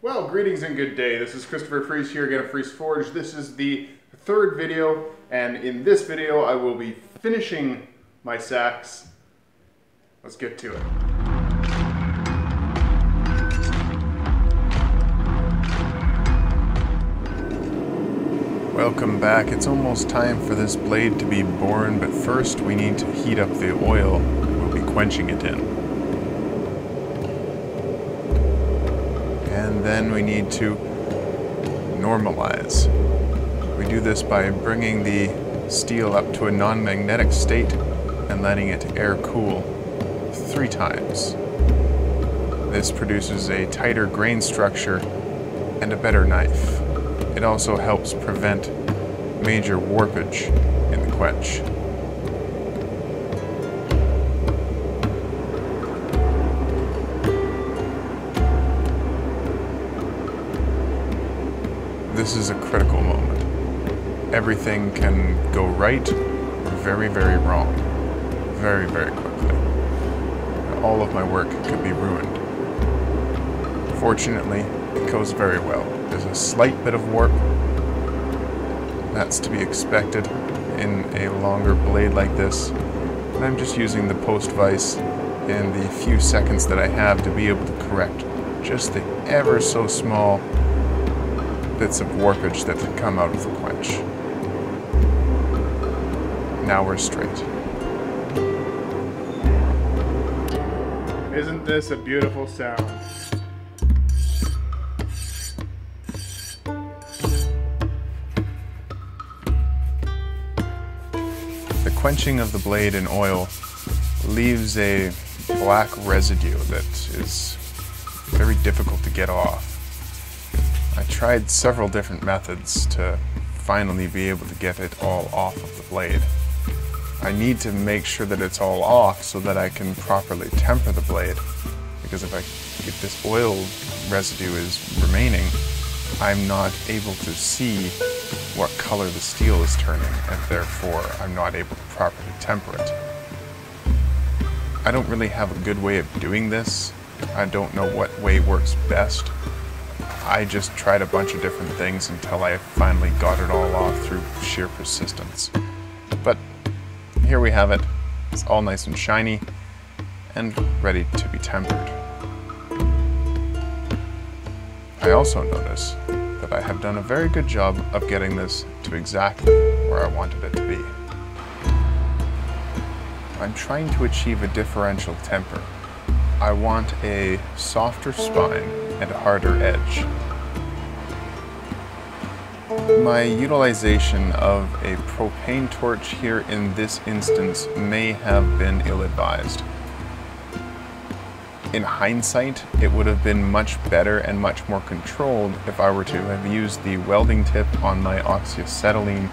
Well, greetings and good day. This is Christopher Freeze here again at Freeze Forge. This is the third video, and in this video I will be finishing my Seax. Let's get to it. Welcome back. It's almost time for this blade to be born, but first we need to heat up the oil we'll be quenching it in. And then we need to normalize. We do this by bringing the steel up to a non-magnetic state and letting it air cool 3 times. This produces a tighter grain structure and a better knife. It also helps prevent major warpage in the quench. This is a critical moment. Everything can go right or very, very wrong. Very, very quickly. All of my work could be ruined. Fortunately, it goes very well. There's a slight bit of warp. That's to be expected in a longer blade like this. And I'm just using the post vise in the few seconds that I have to be able to correct just the ever so small bits of warpage that had come out of the quench. Now we're straight. Isn't this a beautiful sound? The quenching of the blade in oil leaves a black residue that is very difficult to get off. I tried several different methods to finally be able to get it all off of the blade. I need to make sure that it's all off so that I can properly temper the blade, because if this oil residue is remaining, I'm not able to see what color the steel is turning, and therefore I'm not able to properly temper it. I don't really have a good way of doing this. I don't know what way works best. I just tried a bunch of different things until I finally got it all off through sheer persistence. But here we have it. It's all nice and shiny and ready to be tempered. I also notice that I have done a very good job of getting this to exactly where I wanted it to be. I'm trying to achieve a differential temper. I want a softer spine and a harder edge. My utilization of a propane torch here in this instance may have been ill-advised. In hindsight, it would have been much better and much more controlled if I were to have used the welding tip on my oxyacetylene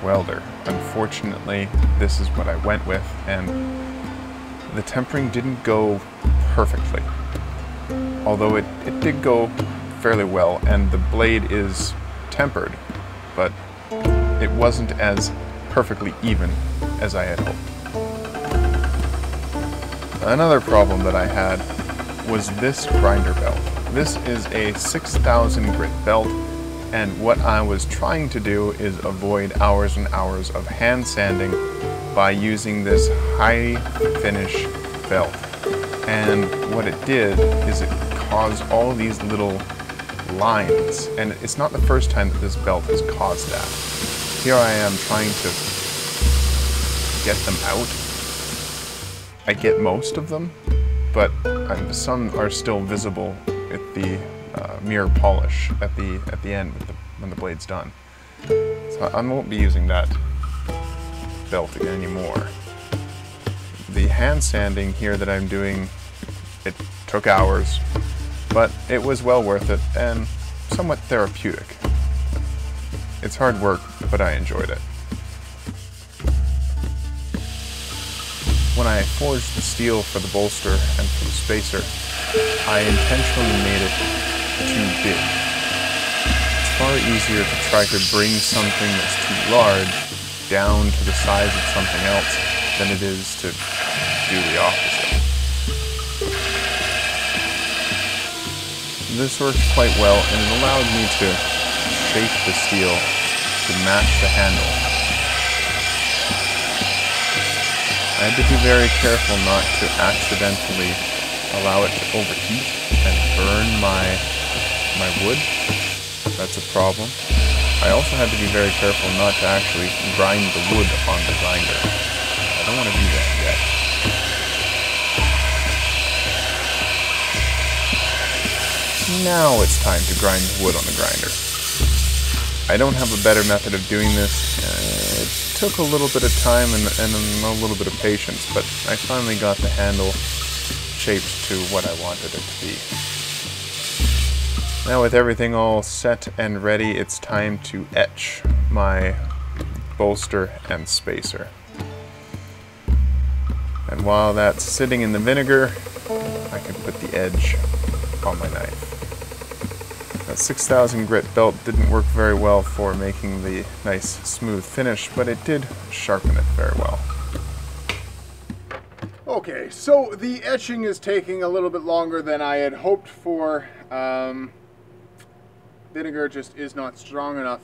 welder. Unfortunately, this is what I went with, and the tempering didn't go perfectly. Although it did go fairly well, and the blade is tempered, but it wasn't as perfectly even as I had hoped. Another problem that I had was this grinder belt. This is a 6,000 grit belt, and what I was trying to do is avoid hours and hours of hand sanding by using this high finish belt. And what it did is it caused all these little lines, and it's not the first time that this belt has caused that. Here I am trying to get them out. I get most of them, but some are still visible at the mirror polish at the end when the blade's done. So I won't be using that belt again anymore. The hand sanding here that I'm doing, it took hours, but it was well worth it and somewhat therapeutic. It's hard work, but I enjoyed it. When I forged the steel for the bolster and for the spacer, I intentionally made it too big. It's far easier to try to bring something that's too large down to the size of something else than it is to do the opposite. this worked quite well, and it allowed me to shape the steel to match the handle. I had to be very careful not to accidentally allow it to overheat and burn my wood. That's a problem. I also had to be very careful not to actually grind the wood on the grinder. I don't want to do that yet. Now it's time to grind the wood on the grinder. I don't have a better method of doing this. It took a little bit of time and a little bit of patience, but I finally got the handle shaped to what I wanted it to be. Now with everything all set and ready, it's time to etch my bolster and spacer. And while that's sitting in the vinegar, I can put the edge on my knife. That 6,000 grit belt didn't work very well for making the nice smooth finish, but it did sharpen it very well. Okay, so the etching is taking a little bit longer than I had hoped for. Vinegar just is not strong enough.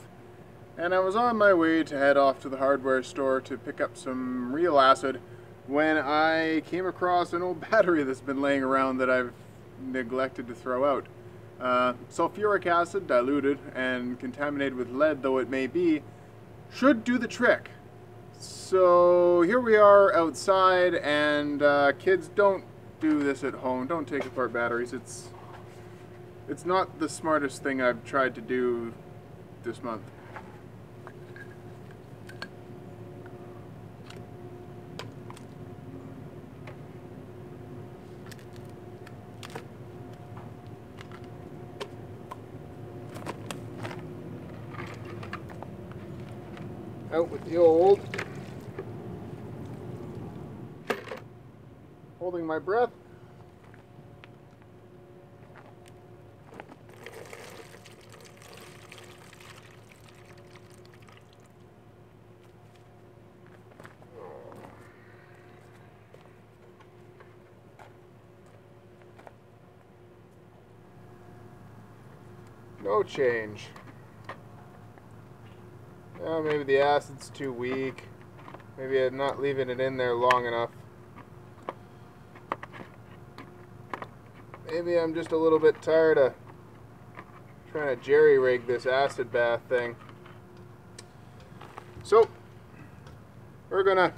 And I was on my way to head off to the hardware store to pick up some real acid when I came across an old battery that's been laying around that I've neglected to throw out. Sulfuric acid, diluted and contaminated with lead though it may be, should do the trick. So here we are outside, and kids, don't do this at home. Don't take apart batteries. It's not the smartest thing I've tried to do this month. Out with the old. Holding my breath. No change. Maybe the acid's too weak. Maybe I'm not leaving it in there long enough. Maybe I'm just a little bit tired of trying to jerry-rig this acid bath thing. So, we're gonna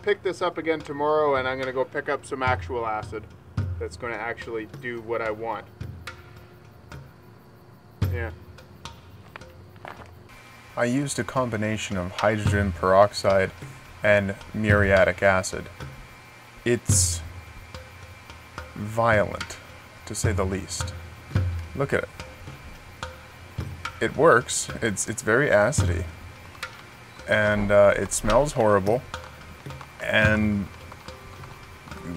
pick this up again tomorrow, and I'm gonna go pick up some actual acid that's gonna actually do what I want. Yeah. I used a combination of hydrogen peroxide and muriatic acid. It's violent, to say the least. Look at it. It works. It's very acidy. And it smells horrible. And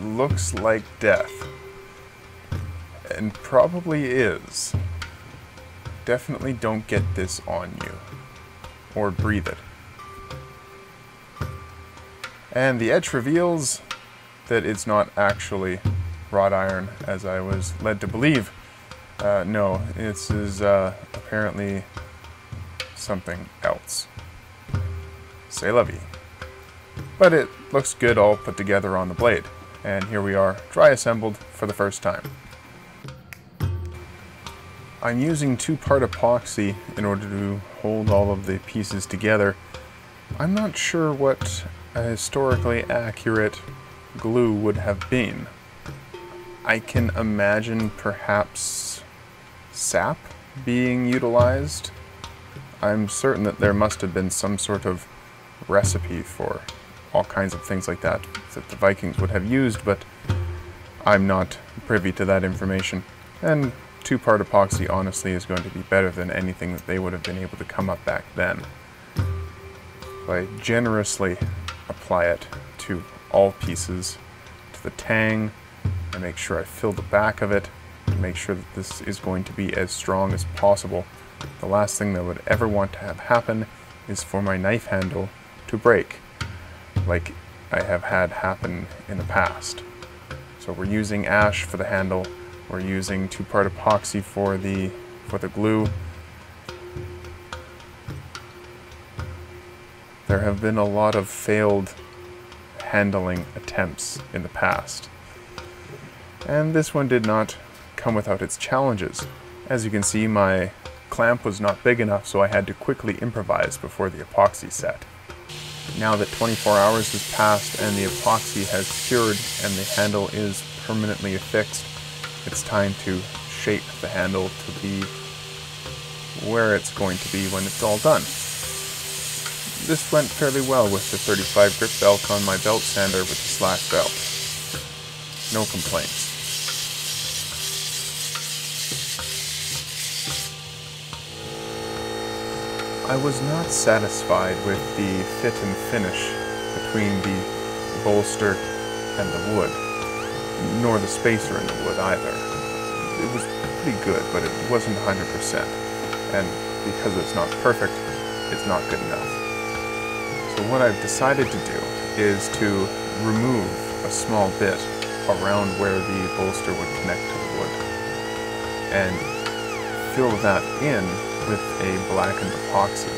looks like death. And probably is. Definitely don't get this on you. Or breathe it. And the etch reveals that it's not actually wrought iron, as I was led to believe. No, this is apparently something else. C'est la vie. But it looks good all put together on the blade. And here we are, dry assembled for the first time. I'm using 2-part epoxy in order to hold all of the pieces together. I'm not sure what a historically accurate glue would have been. I can imagine perhaps sap being utilized. I'm certain that there must have been some sort of recipe for all kinds of things like that that the Vikings would have used, but I'm not privy to that information. And 2-part epoxy honestly is going to be better than anything that they would have been able to come up back then. So I generously apply it to all pieces, to the tang. I make sure I fill the back of it, and make sure that this is going to be as strong as possible. The last thing that I would ever want to have happen is for my knife handle to break, like I have had happen in the past. So we're using ash for the handle. We're using two-part epoxy for the glue. There have been a lot of failed handling attempts in the past, and this one did not come without its challenges. As you can see, my clamp was not big enough, so I had to quickly improvise before the epoxy set. Now that 24 hours has passed and the epoxy has cured and the handle is permanently affixed, it's time to shape the handle to be where it's going to be when it's all done. This went fairly well with the 35 grit belt on my belt sander with the slack belt. No complaints. I was not satisfied with the fit and finish between the bolster and the wood, nor the spacer in the wood either. It was pretty good, but it wasn't 100%, and because it's not perfect, it's not good enough. So what I've decided to do is to remove a small bit around where the bolster would connect to the wood, and fill that in with a blackened epoxy.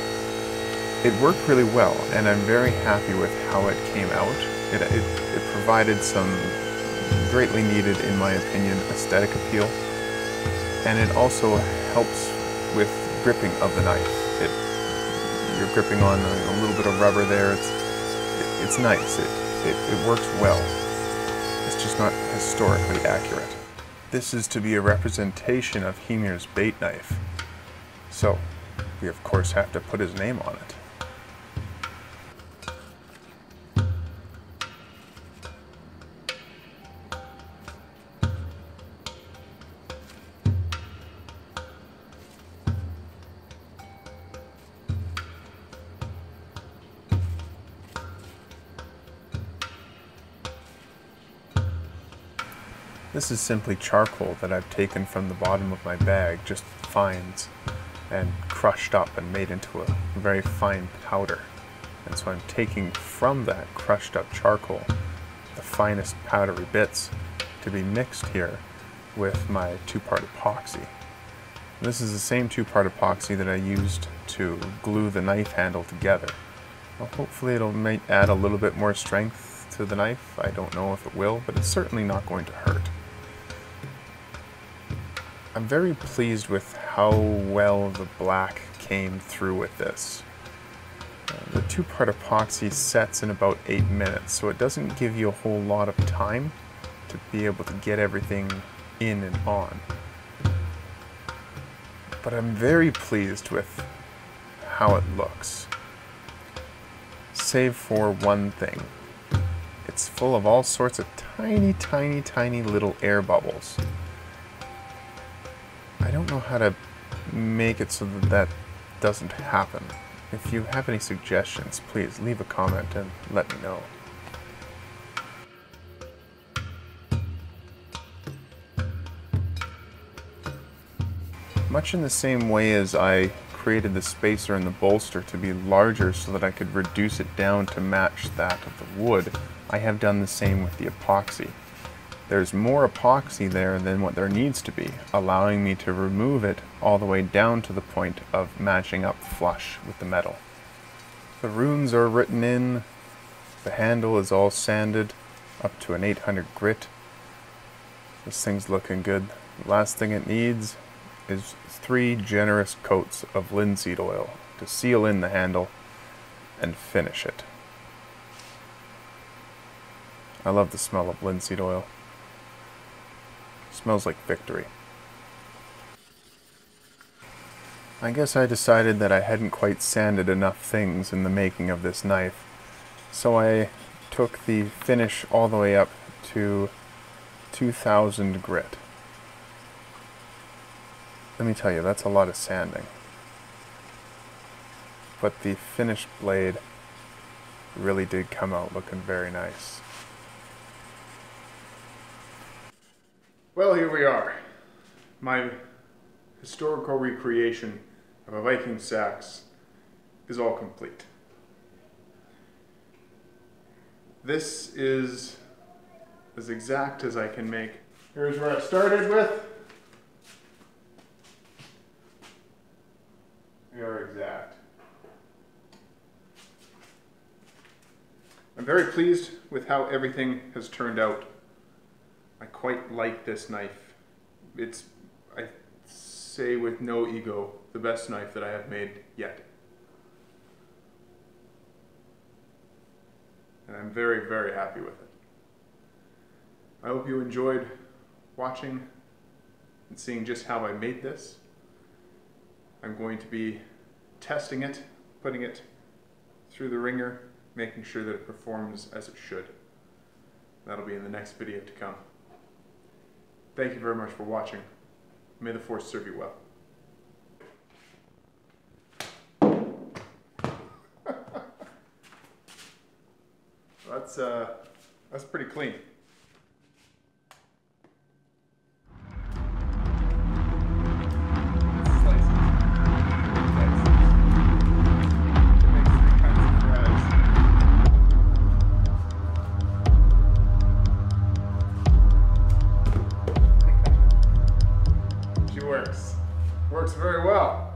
It worked really well, and I'm very happy with how it came out. It provided some greatly needed, in my opinion, aesthetic appeal, and it also helps with gripping of the knife. You're gripping on a little bit of rubber there. It's nice. It works well. It's just not historically accurate. This is to be a representation of Hymir's bait knife. So, we of course have to put his name on it. This is simply charcoal that I've taken from the bottom of my bag, just fines, and crushed up and made into a very fine powder. And so I'm taking from that crushed up charcoal the finest powdery bits to be mixed here with my two-part epoxy. This is the same two-part epoxy that I used to glue the knife handle together. Well, hopefully it'll add a little bit more strength to the knife. I don't know if it will, but it's certainly not going to hurt. I'm very pleased with how well the black came through with this. The two-part epoxy sets in about 8 minutes, so it doesn't give you a whole lot of time to be able to get everything in and on. But I'm very pleased with how it looks. Save for one thing. It's full of all sorts of tiny, tiny, tiny little air bubbles. I don't know how to make it so that that doesn't happen. If you have any suggestions, please leave a comment and let me know. Much in the same way as I created the spacer in the bolster to be larger so that I could reduce it down to match that of the wood, I have done the same with the epoxy. There's more epoxy there than what there needs to be, allowing me to remove it all the way down to the point of matching up flush with the metal. The runes are written in, the handle is all sanded up to an 800 grit. This thing's looking good. The last thing it needs is 3 generous coats of linseed oil to seal in the handle and finish it. I love the smell of linseed oil. Smells like victory. I guess I decided that I hadn't quite sanded enough things in the making of this knife, so I took the finish all the way up to 2000 grit. Let me tell you, that's a lot of sanding. But the finished blade really did come out looking very nice. Well, here we are. My historical recreation of a Viking Seax is all complete. This is as exact as I can make Here's where I started with. We are exact. I'm very pleased with how everything has turned out. I quite like this knife. It's, I say with no ego, the best knife that I have made yet. And I'm very, very happy with it. I hope you enjoyed watching and seeing just how I made this. I'm going to be testing it, putting it through the ringer, making sure that it performs as it should. That'll be in the next video to come. Thank you very much for watching. May the Force serve you well. That's pretty clean. Works very well.